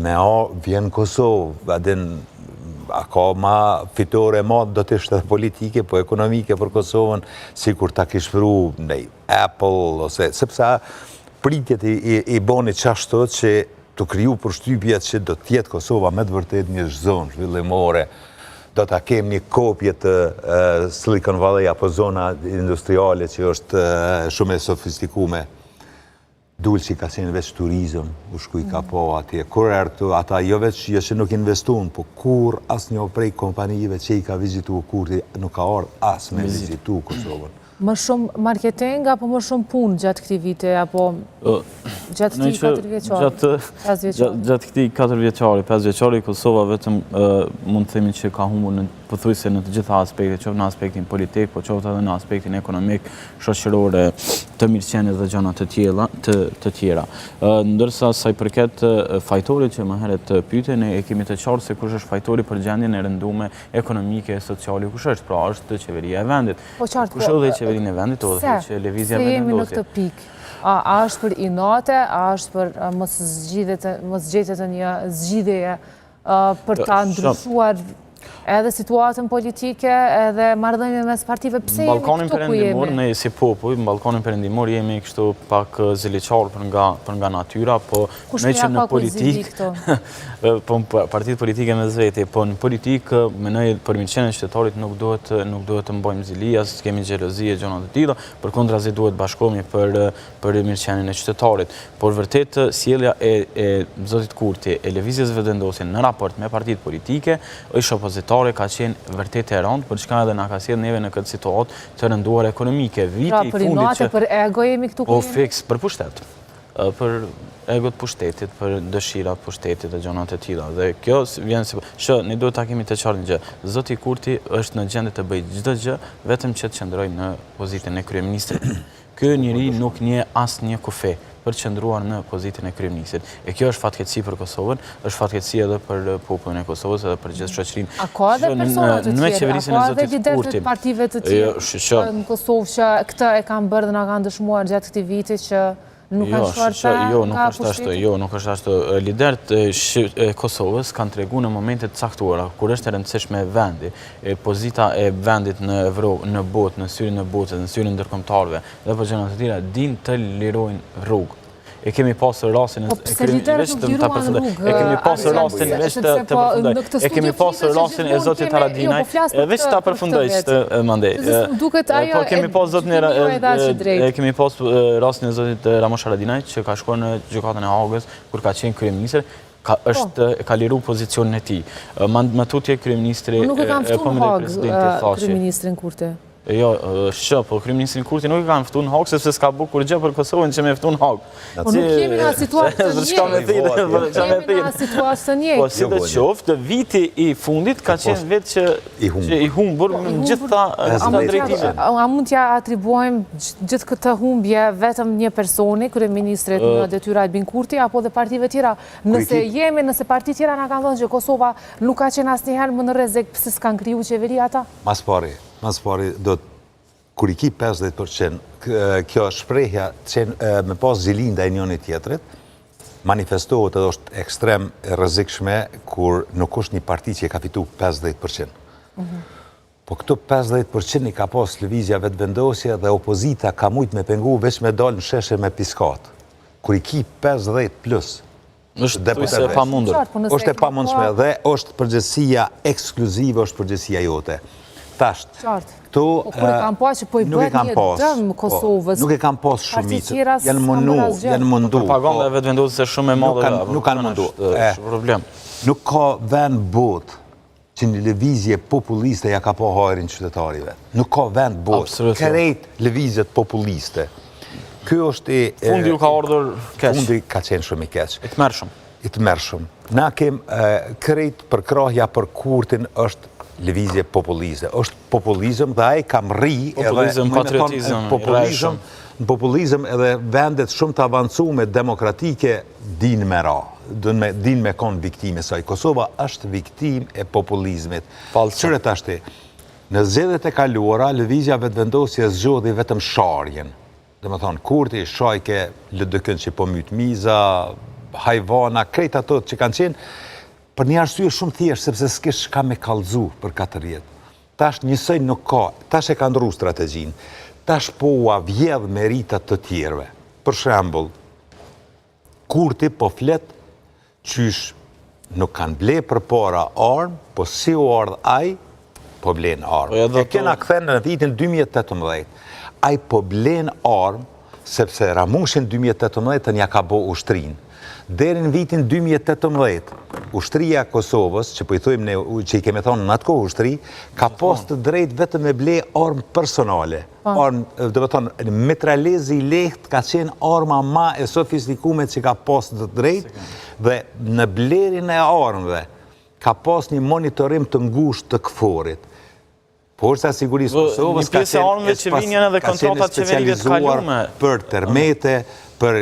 me vjen Kosovë, a ka ma fitore ma do të ishte politike, po ekonomike për Kosovën, si kur ta kishpëru në Apple, sepse pritjet i boni qashtot që të kriju përshtypjet që do tjetë Kosova me të vërtet një zonë zhvillimore, do të kemë një kopje të Silicon Valley apo zona industriale që është shumë e sofistikume. Dulë që ka qenë veç turizm, u shkuj ka po atje. Kur ertu, ata jo veç që nuk investuun, po kur as një prej kompanijive që i ka vizitu, kur nuk ka orë as me vizitu Kosovën. Më shumë marketing, apo më shumë punë gjatë këti vite, apo gjatë këti 4 vjeqari? Gjatë këti 4 vjeqari, 5 vjeqari, Kosova vetëm mund të themi që ka humbur në pëthuajse në të gjitha aspekte, qoftë në aspektin politik, po qoftë edhe në aspektin ekonomik, shoqërore, të mirëqenies dhe gjëra të tjera. Ndërsa sa i përket fajtorit që më herët pyete, ne e kemi të qartë se kush është fajtori për gjendjen e rënduar ekonomike e sociale, kush është, pra është qeveria e vendit. Kush është qeverinë e vendit, edhe që lëvizja vendosje. Se jemi në këtë pikë. A është për inate, a është për mos gjetet një zgjidhje për ta ndryshuar edhe situatën politike, edhe marrëdhënien mes partive, pse jemi këtu ku jemi? Ne si popull, në ballkonin perëndimor jemi kështu pak ziliçar për nga natyra, po ne që në politikë, po partitë politike me zveti, po në politikë mendoj për mirëqenien e qytetarit nuk duhet të mbajmë zili, as të kemi xhelozi e gjëra të tilla, përkundrazi duhet bashkohemi për mirëqenien e qytetarit. Por vërtet sjellja e zotit Kurti e lëvizjes vendosje në raport me partitë politike është opozitare, ka qenë vërtet e rëndë, për çka edhe na ka sjellë neve në këtë situatë të rënduar ekonomike. Pra për inate, për ego jemi këtu ku jemi? Po fiks, për pushtet. Për egot pushtetit, për dëshirat pushtetit dhe gjëra të tilla. Dhe kjo vjen se ne duhet ta kemi të qartë një gjë. Zoti Kurti është në gjendje të bëjë çdo gjë vetëm që të qëndrojë në pozitën e kryeministrit. Ky njeri nuk njeh asnjë kufe për të qëndruar në pozitën e kryeministrit. E kjo është fatkeqësi për Kosovën, është fatkeqësi edhe për popullin e Kosovës, edhe për gjithë shoqërinë. A ka edhe persona të tjerë, a ka edhe liderë të partive të tjera në Kosovë që këtë e kanë bërë dhe na kanë dëshmuar gjatë këtij viti që nuk kanë shkuar nga pushteti? Jo, nuk është ashtu. Liderët e Kosovës kanë treguar në momente të caktuara kur është e rëndësishme vendi, pozita e vendit në Evropë, në botë, në syrin e botës, në syrin e ndërkombëtarëve dhe për gjëra të tjera, din të lirojnë rrugë. E kemi pasur rastin e zotit Haradinaj, veç ta përfundoj mandej. Po kemi pasur rastin e zotit Ramosh Haradinaj që ka shkuar në gjykatën e Hagës kur ka qenë kryeministër, ka liru pozicionin e tij. Më tutje kryeministri nuk e kanë ftuar në Hagë kryeministrin Kurti. Jo, po kryeministrin Kurti nuk e kanë ftuar në Hagë sepse s'ka bukur gjë për Kosovën që me ftun në Hagë. Po nuk jemi në situatë të njëjtë. Po si të qoftë, viti i fundit ka qenë vetë që i humbur në gjitha drejtimet. A mund t'ja atribuojmë gjithë këtë humbje vetëm një personi, kryeministrit në detyra Albin Kurti, apo dhe partive tjera? Nëse parti tjera na kanë thënë që Kosova nuk ka qenë asnjëherë më në rrezik, pse s'kan kriju qeveri ata? Mas pari, kur i ki 50%, kjo shprehja me pas zilinda e njëri tjetrit, manifestohet edhe është ekstrem e rrezikshme kur nuk është një parti që e ka fitu 50%. Po këto 50% i ka pas lëvizja vetëvendosje dhe opozita ka mujt me pengu veç me dalë në sheshe me piskat. Kur i ki 50+, është e pamundur. Është e pamundshme dhe është përgjegjësia ekskluzive, është përgjegjësia jote. Po kur e kanë pas që po i bëhet një dëm Kosovës. Nuk e kanë pas shumicë. Janë mundu. Propaganda e vetëvendosjes është shumë e madhe. Nuk kanë mundu. Problem. Nuk ka vend botë që një lëvizje populiste ja ka po hajrin qytetarive. Nuk ka vend botë. Krejt lëvizjet populiste. Ky është fundi u ka ardhur keq. Fundi ka qenë shumë i keq. I tmerrshëm. Na kem krejt përkrahja për Kurtin është lëvizje populiste. Është populizëm dhe ai ka mri populizëm edhe vendet shumë të avancume demokratike din me ra. Din me konë viktime saj. Kosova është viktim e populizmit. Qëre tashti, në zgjedhjet e kaluara, lëvizja vetëvendosje zgjodhi vetëm sharjen. Dhe më thonë, Kurti, Shajke, LDK që po myt miza, hajvana, krejt ato që kanë qenë, për një arsye shumë thjesht, sepse s'kesh ka me kallëzu për 4 jetë. Tash njësoj nuk ka, tash e ka ndru strategjin, tash po ua vjedh meritat të tjerve. Për shembull, Kurti po flet qysh nuk kanë ble për para armë, po si u ardh aj, po blen armë. E kena këthen në vitin 2018. Aj po blen armë, sepse Ramushin 2018 nja ka bo ushtrin. Deri në vitin 2018, ushtria Kosovës, që po i thujmë ne, që i kemi thonë në atë kohë ushtri, ka pas të drejt vetëm me ble armë personale. Armë, dhe më thonë, mitralezi i lehtë ka qenë arma ma e sofistikume që ka pas të drejt, dhe në blerin e armëve ka pas një monitorim të ngusht të këforit. Forca e Sigurisë Kosovës ka qenë specializuar për termete, për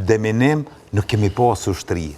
deminim, nuk kemi pas ushtri.